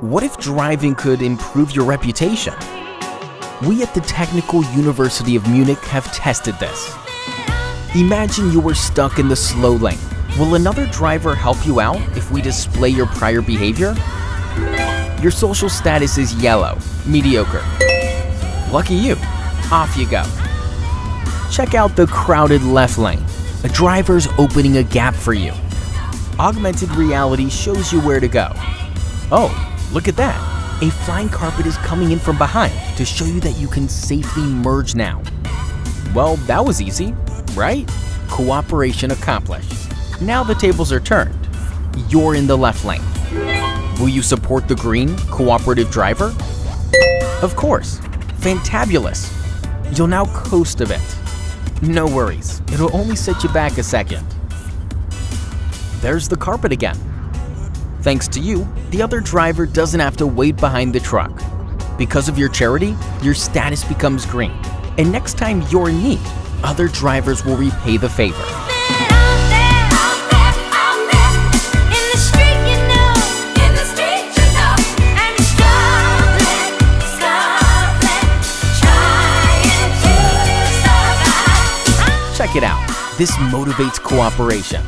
What if driving could improve your reputation? We at the Technical University of Munich have tested this. Imagine you were stuck in the slow lane. Will another driver help you out if we display your prior behavior? Your social status is yellow, mediocre. Lucky you, off you go. Check out the crowded left lane. A driver's opening a gap for you. Augmented reality shows you where to go. Oh, look at that. A flying carpet is coming in from behind to show you that you can safely merge now. Well, that was easy, right? Cooperation accomplished. Now the tables are turned. You're in the left lane. Will you support the green, cooperative driver? Of course. Fantabulous. You'll now coast a bit. No worries, it'll only set you back a second. There's the carpet again. Thanks to you, the other driver doesn't have to wait behind the truck. Because of your charity, your status becomes green. And next time you're in need, other drivers will repay the favor. Check it out. This motivates cooperation.